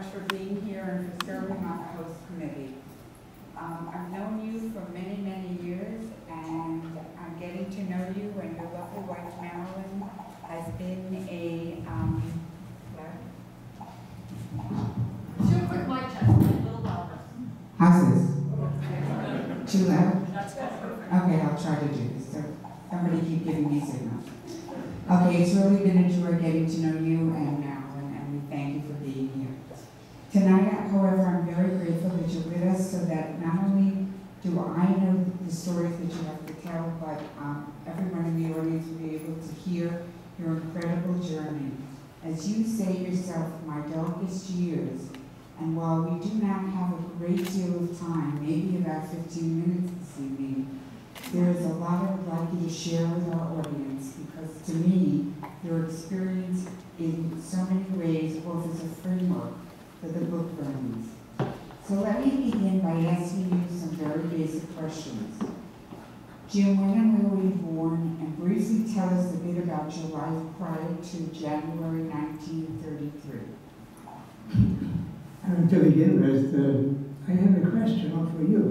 much for being here and for serving on the host committee. I've known you for many, many years, and I'm getting to know you, and your lovely wife, Marilyn, has been a, Too quick mic check, a little louder. how's this? Too loud? That's good. Okay, I'll try to do this. So somebody keep giving me signals. Okay, it's really been a joy getting to know you and Marilyn, and we thank you for being here. Tonight, however, I'm very grateful that you're with us so that not only do I know the stories that you have to tell, but everyone in the audience will be able to hear your incredible journey. As you say yourself, my darkest years, and while we do not have a great deal of time, maybe about 15 minutes this evening, there is a lot I would like you to share with our audience, because to me, your experience in so many ways offers a framework for the book learnings. So let me begin by asking you some very basic questions. Jim, when and where were you born, and briefly tell us a bit about your life prior to January 1933. To begin with, I have a question for you.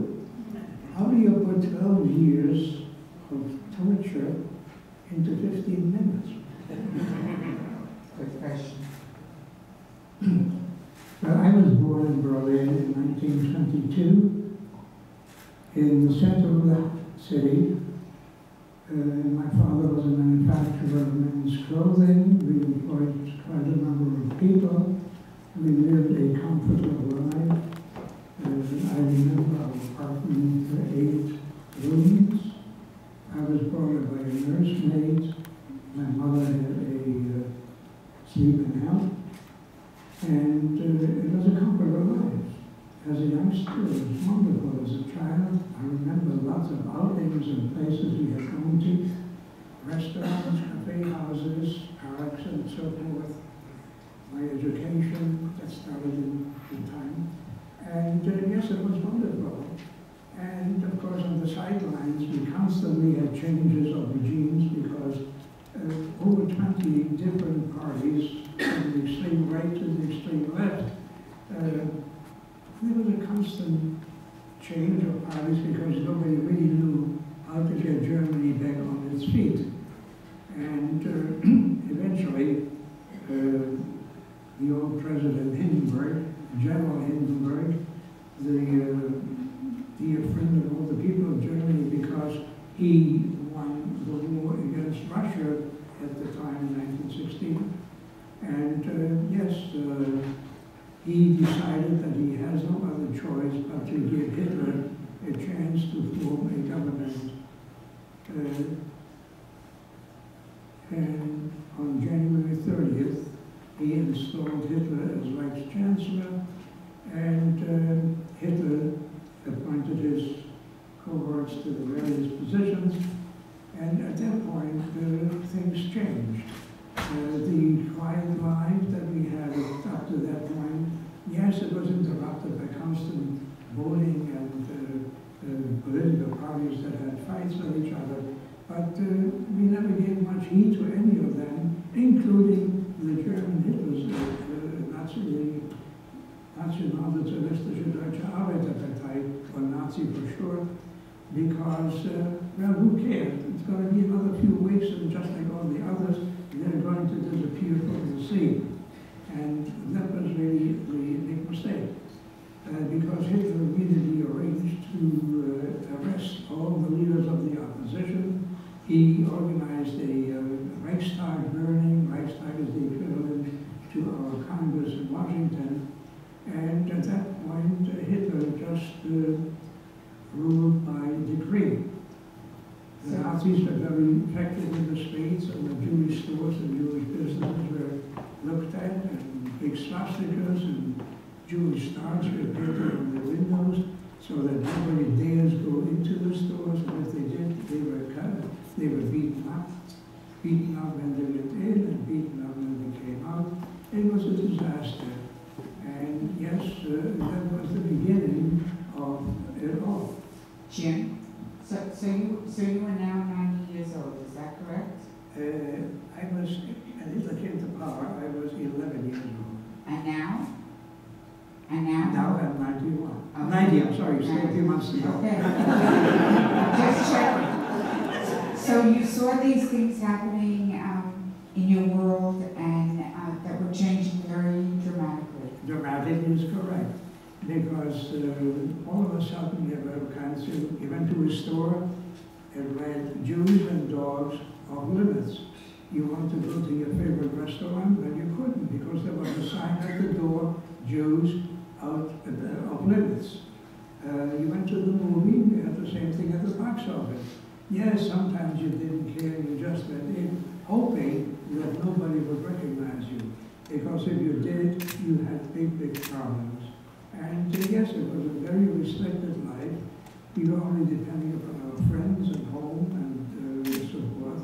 How do you put 12 years of torture into 15 minutes? Good question. Well, I was born in Berlin in 1922, in the center of the city. My father was a manufacturer of men's clothing. We employed quite a number of people. We lived a comfortable life. I remember our apartment for 8 rooms. I was brought up by a nursemaid. My mother had a sleeping out. And it was a comfortable life. As a youngster, it was wonderful. As a child, I remember lots of outings and places we had gone to, restaurants, cafe houses, parks, and so forth. My education that started in time. And yes, it was wonderful. And of course, on the sidelines, we constantly had changes of regimes because over 20 different parties, from the extreme right to the extreme left, there was a constant change of parties because nobody really knew how to get Germany back on its feet. And eventually, the old President Hindenburg, General Hindenburg, the dear friend of all the people of Germany, because he won the war against Russia at the time in 1916. And yes, he decided that he has no other choice but to give Hitler a chance to form a government. And on January 30th, he installed Hitler as Vice-Chancellor, and Hitler appointed his cohorts to the various positions, and at that point, things changed. The quiet life that we had up to that point, yes, it was interrupted by constant voting and political parties that had fights with each other, but we never gave much heed to any of them, including the German Hitlers, Nationalsozialistische Deutsche Arbeiterpartei, or Nazi for short, because, well, who cared? It's going to be another few weeks, and just like all the others, they're going to disappear from the scene. And that was really the big mistake, because Hitler immediately arranged to arrest all the leaders of the opposition. He organized a Reichstag burning. Reichstag is the equivalent to our Congress in Washington. And at that point, Hitler just ruled by decree. The Nazis were very effective in the streets, and the Jewish stores and Jewish businesses were looked at, and big swastikas and Jewish stars were painted on the windows so that nobody dares go into the stores, and if they did, they were cut. They were beaten up when they went in and beaten up when they came out. It was a disaster. And yes, that was the beginning of it all. Jim, so you are now 90 years old, is that correct? I was, and Hitler came to power, I was 11 years old. And now? And now? Now I'm 91. Okay. 90, I'm sorry, still a few months to go. Okay. Just checking. So you saw these things happening in your world and that were changing very dramatically. Dramatic is correct. Because all of a sudden you went to a store and read Jews and dogs off limits. You wanted to go to your favorite restaurant, but you couldn't because there was a sign at the door, Jews out off limits. You went to the movie, you had the same thing at the box office. Yes, sometimes you didn't care, you just went in, hoping that nobody would recognize you. Because if you did, you had big problems. And yes, it was a very restricted life. We were only depending upon our friends and home and so forth.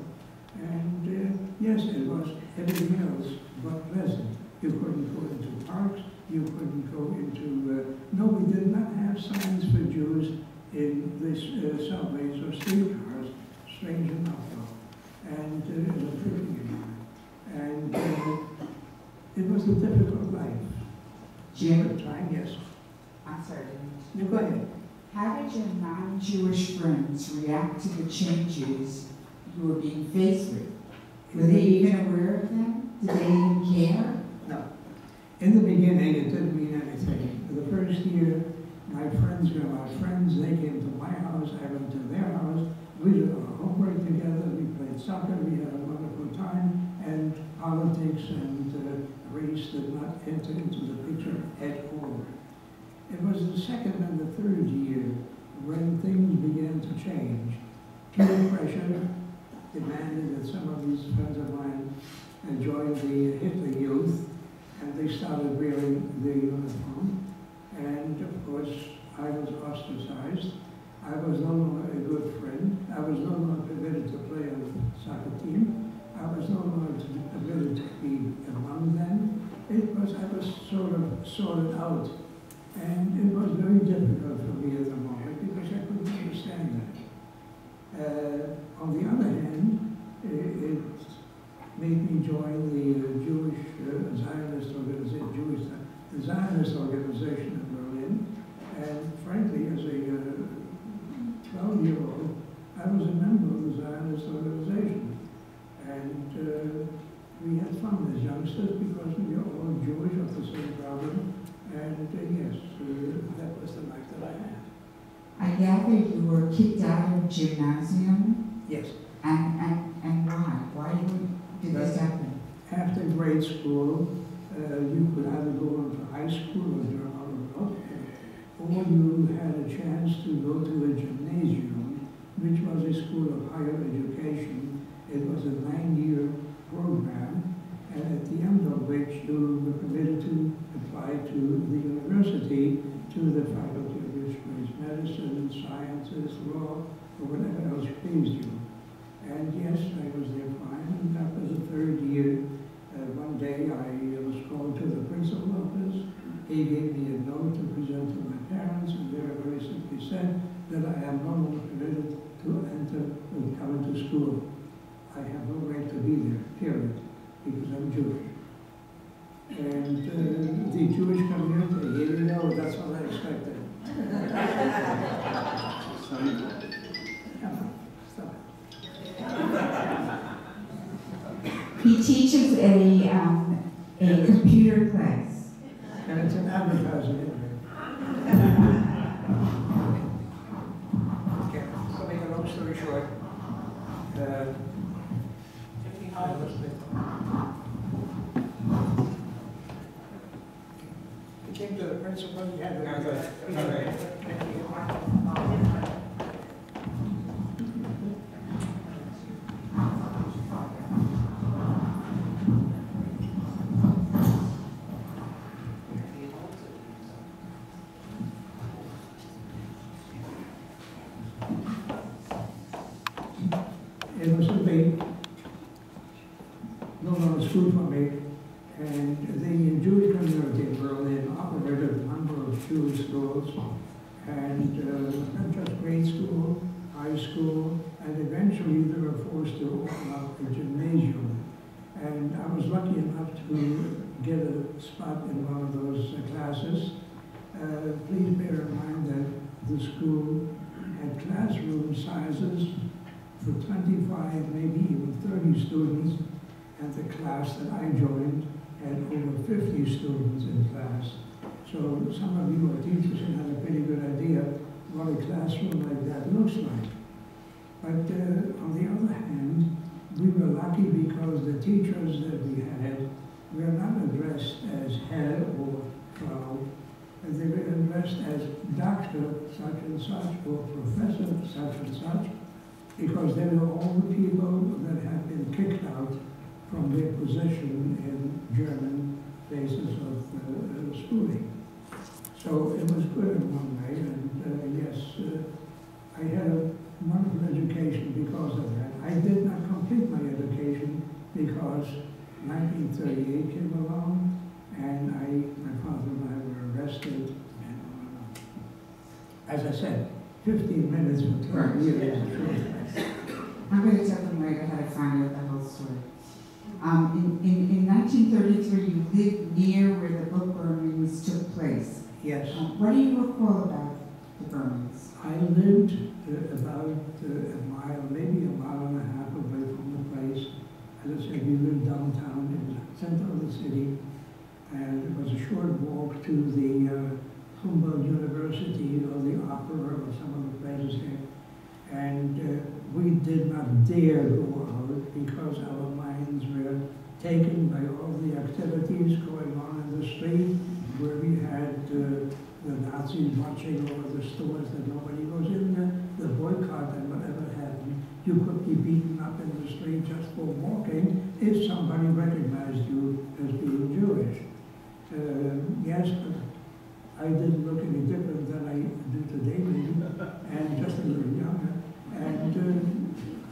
And yes, it was everything else but pleasant. You couldn't go into parks, you couldn't go into, no, we did not have signs for Jews in the subways or streetcars, strange enough though. And it was a tricky one. And it was a difficult life. Jim? Time, yes. I'm sorry. No, go ahead. How did your non-Jewish friends react to the changes you were being faced with? Were they even aware of them? Did they even care? No. In the beginning, it didn't mean anything. The first year, my friends were my friends. They came to my house. I went to their house. We did our homework together. We played soccer. We had a wonderful time. And politics and race did not enter into the picture at all. It was the second and the third year when things began to change. Peer pressure demanded that some of these friends of mine join the Hitler Youth, and they started wearing the uniform. And of course, I was ostracized. I was no longer a good friend. I was no longer permitted to play on the soccer team. I was no longer permitted to be among them. I was sort of sorted out. And it was very difficult for me at the moment because I couldn't understand that. On the other hand, it made me join the Jewish Zionist organization, the Zionist organization in Berlin. And frankly, as a 12-year-old, I was a member of the Zionist organization. And we had fun as youngsters because we were all Jewish of the same problem. And yes, that was the life that I had. I gather you were kicked out of gymnasium? Yes. And why? Why did this happen? After grade school, you could either go on to high school or or you had a chance to go to a gymnasium, which was a school of higher education. It was a 9-year program, and at the end of which you were permitted to apply to the university, to the faculty of which was medicine, sciences, law, or whatever else pleased you. And yes, I was there fine, and after the third year, one day I was called to the principal office. He gave me a note to present to my parents, and there I very simply said that I am no longer permitted to enter and come into school. I have no right to be there, period, because I'm Jewish. And the Jewish community, here we go, that's what I expected. Come on, stop it. He teaches a computer class. And it's an advertising. Okay, so make a long story short. He came to the principal, he had it was simply no longer school for me, and the Jewish community in Berlin operated a number of Jewish schools, and not just grade school, high school, and eventually they were forced to open up a gymnasium. And I was lucky enough to get a spot in one of those classes, Please bear in mind that the school had classroom sizes for 25, maybe even 30 students, and the class that I joined had over 50 students in class. So some of you are teachers and have a pretty good idea what a classroom like that looks like. But on the other hand, we were lucky because the teachers that we had were not addressed as Herr or Frau, and they were addressed as Doctor such and such or Professor such and such, because they were all the people that had been kicked out from their position in German phases of schooling. So it was good in one way, and yes, I had a wonderful education because of that. I did not complete my education because 1938 came along, and my father and I were arrested, and as I said, 15 minutes for 12 years. I'm going to tell them later how to find out the whole story. In 1933, you lived near where the book burnings took place. Yes. What do you recall about the burnings? I lived about a mile, maybe a mile and a half away from the place. As I said, we lived downtown in the center of the city, and it was a short walk to the Humboldt University or the Opera or some of the places there. And we did not dare go out because our minds were taken by all the activities going on in the street, where we had the Nazis watching over the stores that nobody goes in there, the boycott and whatever happened. You could be beaten up in the street just for walking if somebody recognized you as being Jewish. Yes, but I didn't look any different than I do today, maybe, and just a little younger. And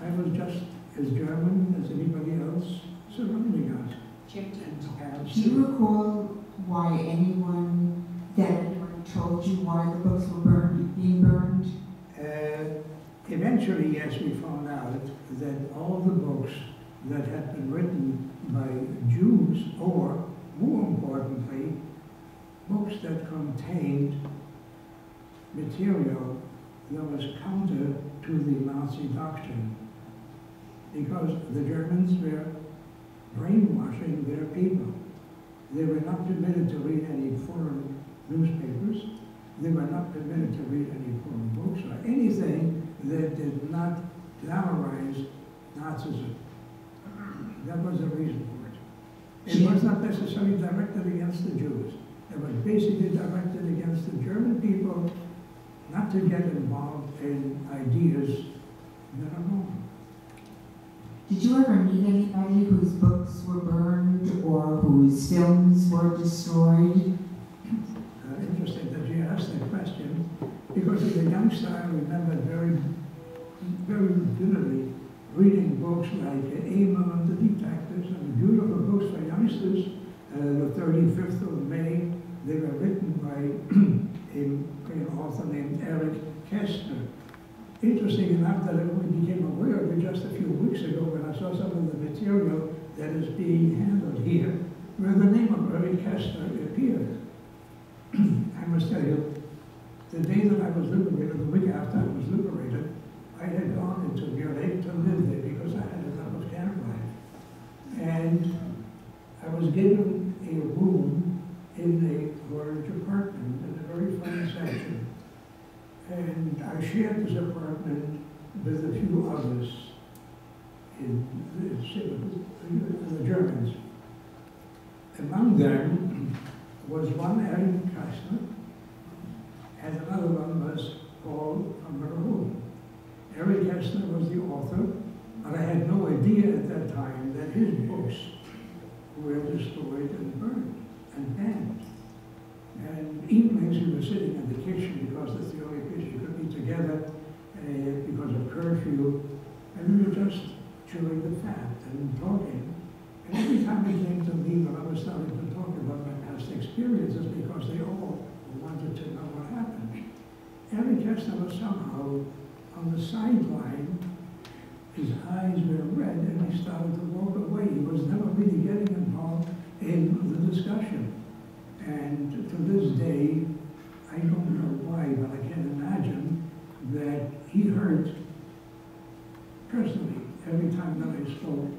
I was just as German as anybody else surrounding us. Do you recall why anyone told you why the books were being burned? Eventually, yes, we found out that all the books that had been written by Jews, or more importantly, books that contained material that was counter to the Nazi doctrine, because the Germans were brainwashing their people. They were not permitted to read any foreign newspapers. They were not permitted to read any foreign books or anything that did not glamorize Nazism. That was the reason for it. It was not necessarily directed against the Jews. It was basically directed against the German people not to get involved in ideas that are wrong. Did you ever meet anybody whose books were burned or whose films were destroyed? Interesting that you asked that question, because as a youngster I remember very, very vividly reading books like Eileen, the Detectives, and beautiful books for youngsters. The 35th of May, they were written by an author named Eric Kestner. Interesting enough that I only became aware of it just a few weeks ago when I saw some of the material that is being handled here, where the name of Eric Kestner appeared. I must tell you, the day that I was liberated, the week after I was liberated, I had gone into Munich to live there because I had a lot of camp life. And I was given a room in a large apartment in a very fine section. And I shared this apartment with a few others in the Germans. Among them was one Eric Kestner, and another one was Paul von Verhoeven. Eric Kestner was the author, but I had no idea at that time that his books were destroyed and burned and banned. And evenings we were sitting in the kitchen because that's the only place you could be together because of curfew, and we were just chewing the fat and talking. And every time they came to me when I was starting to talk about my past experiences, because they all wanted to know what happened, Eric Kestner was somehow on the sideline. His eyes were red and he started to walk away. He was never really getting involved in the discussion. And to this day, I don't know why, but I can imagine that he hurt personally every time that I spoke,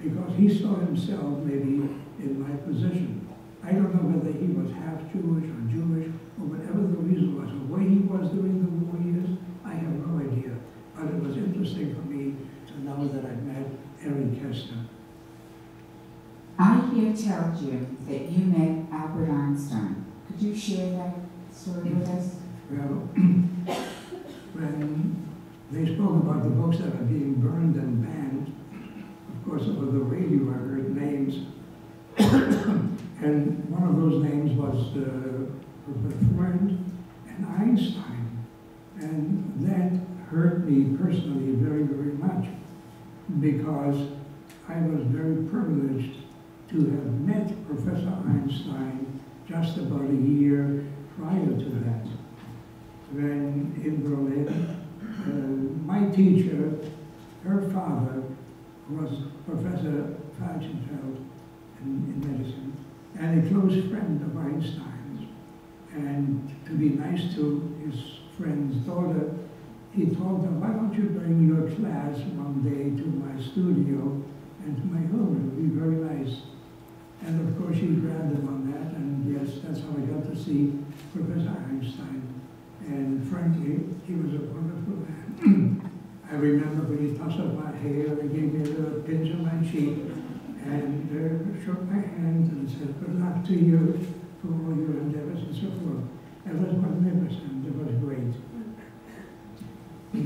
because he saw himself maybe in my position. I don't know whether he was half Jewish or Jewish or whatever the reason was, or where he was during the war years, I have no idea. But it was interesting for me to know that I met Eric Kester. I hear tell, Jim, that you met Albert Einstein. Could you share that story with us? Well, when they spoke about the books that are being burned and banned, of course, over the radio I heard names, and one of those names was Freud and Einstein, and that hurt me personally very, very much, because I was very privileged to have met Professor Einstein just about a year prior to that. When in Berlin, my teacher, her father, was Professor Falkenfeld in medicine, and a close friend of Einstein's. And to be nice to his friend's daughter, he told her, why don't you bring your class one day to my studio and to my home? It would be very nice. And of course she grabbed him on that, and yes, that's how I got to see Professor Einstein. And frankly, he was a wonderful man. I remember when he touched up my hair and gave me a little pinch on my cheek, and shook my hand and said, good luck to you for all your endeavors and so forth. It was magnificent, it was great.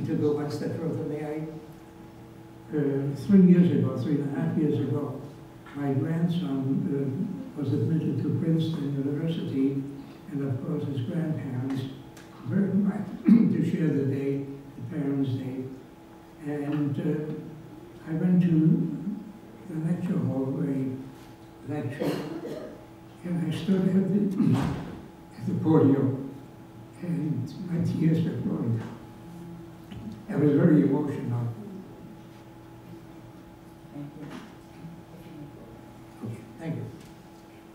To go one step further, may I? 3 years ago, 3.5 years ago, my grandson was admitted to Princeton University, and of course his grandparents were invited to share the day, the Parents' Day. And I went to the lecture hall where he lectured, and I stood at the podium, and my tears were flowing down. I was very emotional. Thank you. Okay, thank you.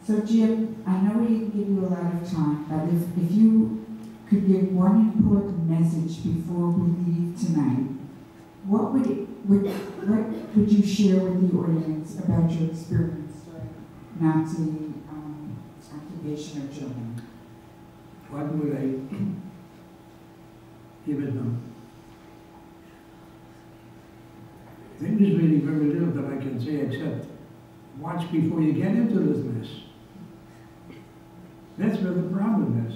So Jim, I know we didn't give you a lot of time, but if you could give one important message before we leave tonight, what would you share with the audience about your experience during Nazi occupation of Germany? What would I give it them? There is really very little that I can say except watch before you get into this mess. That's where the problem is.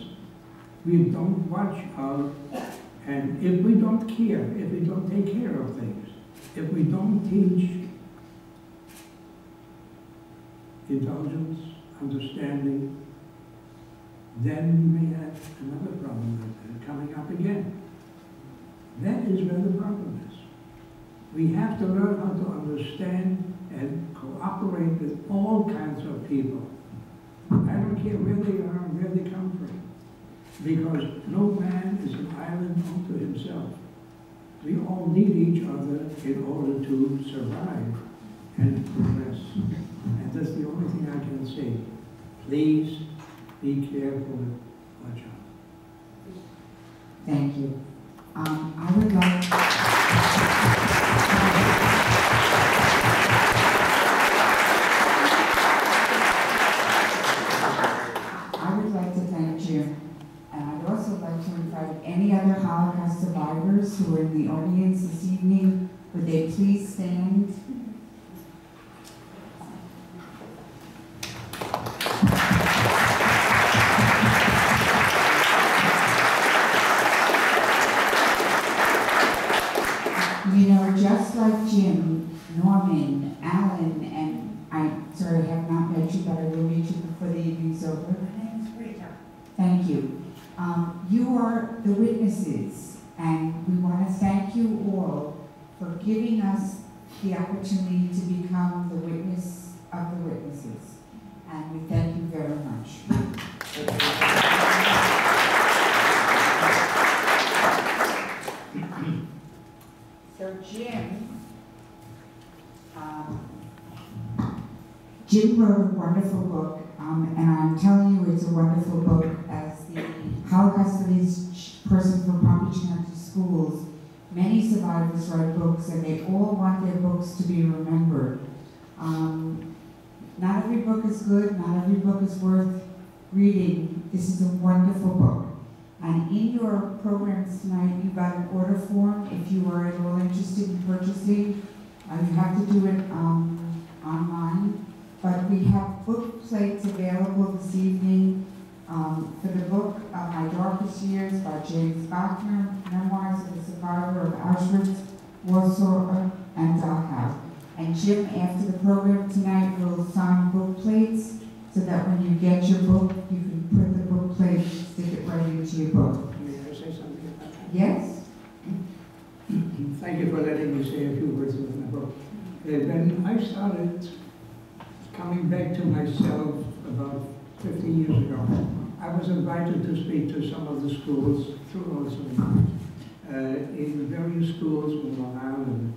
We don't watch out, and if we don't care, if we don't take care of things, if we don't teach indulgence, understanding, then we may have another problem like that coming up again. That is where the problem is. We have to learn how to understand and cooperate with all kinds of people. I don't care where they are and where they come from, because no man is an island unto himself. We all need each other in order to survive and progress. And that's the only thing I can say. Please be careful, watch out. Thank you. I would like to thank Jim, and I'd also like to invite any other Holocaust survivors who are in the audience this evening. Would they please stand? You know, just like Jim, Norman, Alan, and I'm sorry I have not met you, but I will meet you before the evening's over. My name is FREADom. Thank you. You are the witnesses, and we want to thank you all for giving us the opportunity to become the witness of the witnesses. And we thank you very much. So Jim wrote a wonderful book, and I'm telling you it's a wonderful book as the Holocaust studies person from Palm Beach County Schools. Many survivors write books, and they all want their books to be remembered. Not every book is good, not every book is worth reading. This is a wonderful book. And in your programs tonight, you got an order form if you are at all interested in purchasing. You have to do it online. But we have book plates available this evening for the book My Darkest Years by James Bachner, Memoirs of a Survivor of Auschwitz, Warsaw, and Dachau. And Jim, after the program tonight, will sign book plates so that when you get your book, you can put the book plate, stick it right into your book. May I say something about that? Yes? Thank you for letting me say a few words about my book. When I started coming back to myself about 15 years ago, I was invited to speak to some of the schools throughout Sugarman, in various schools in Long Island.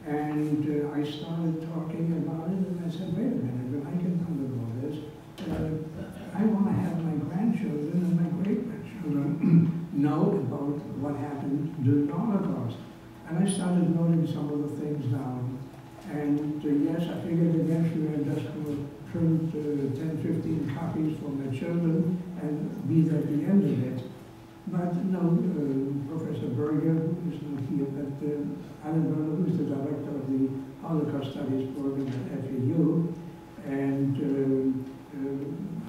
And I started talking about it, and I said, wait a minute, when I get done with all this, I want to have my grandchildren and my great-grandchildren know about what happened during the Holocaust. And I started noting some of the things down. And yes, I figured eventually I'd just go print 10, 15 copies for my children and be at the end of it. But no, Professor Berger, who is not here, but Alan Berger, who is the director of the Holocaust Studies program at FEU, and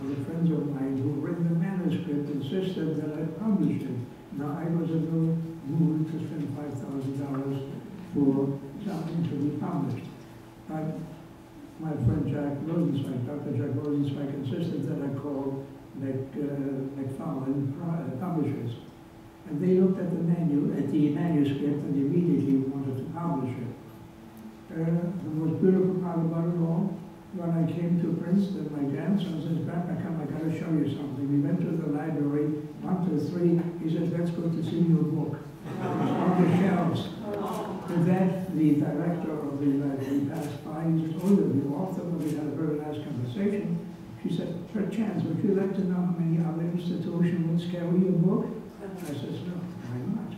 other friends of mine who read the manuscript insisted that I publish it. Now, I was a little moved to spend $5,000 for something to be published. But my friend Jack Rosenzweig, Dr. Jack Rosenzweig, insisted that I call McFarlane Publishers. And they looked at the manuscript and immediately wanted to publish it. The most beautiful part about it all, when I came to Princeton, my grandson says, Grandpa, come, I got to show you something. We went to the library, 1, 2, 3. He says, let's go to see your book. It's on the shelves. With that, the director of the library passed by. He says, oh, the author, we had a very nice conversation. She said, perchance, would you like to know how many other institutions carry your book? I says, no, why not?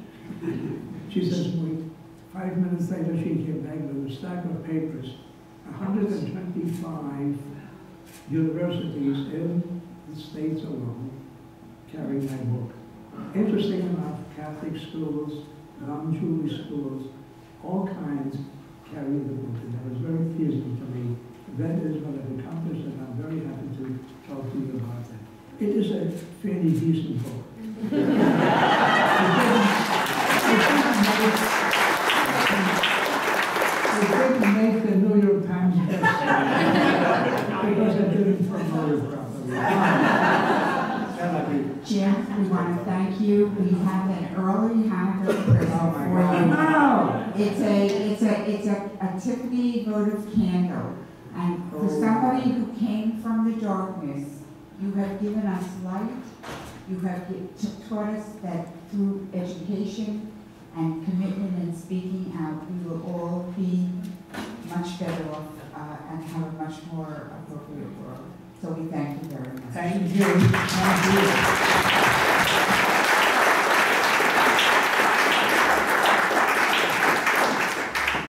She says, wait. 5 minutes later, she came back with a stack of papers. 125 universities in the States alone carry my book. Interesting enough, Catholic schools, non-Jewish schools, all kinds carry the book, and that was very pleasing to me. That is what I've accomplished, and I'm very happy to talk to you about that. It is a fairly decent book. It didn't make the New York Times bestseller because I didn't promote it properly. Jim, we want to thank you. We have an early Hanukkah present for you. It's a Tiffany votive candle. And for somebody who came from the darkness, you have given us light. You have taught us that through education and commitment and speaking out, we will all be much better off and have a much more appropriate world. So we thank you very much. Thank you. Thank you.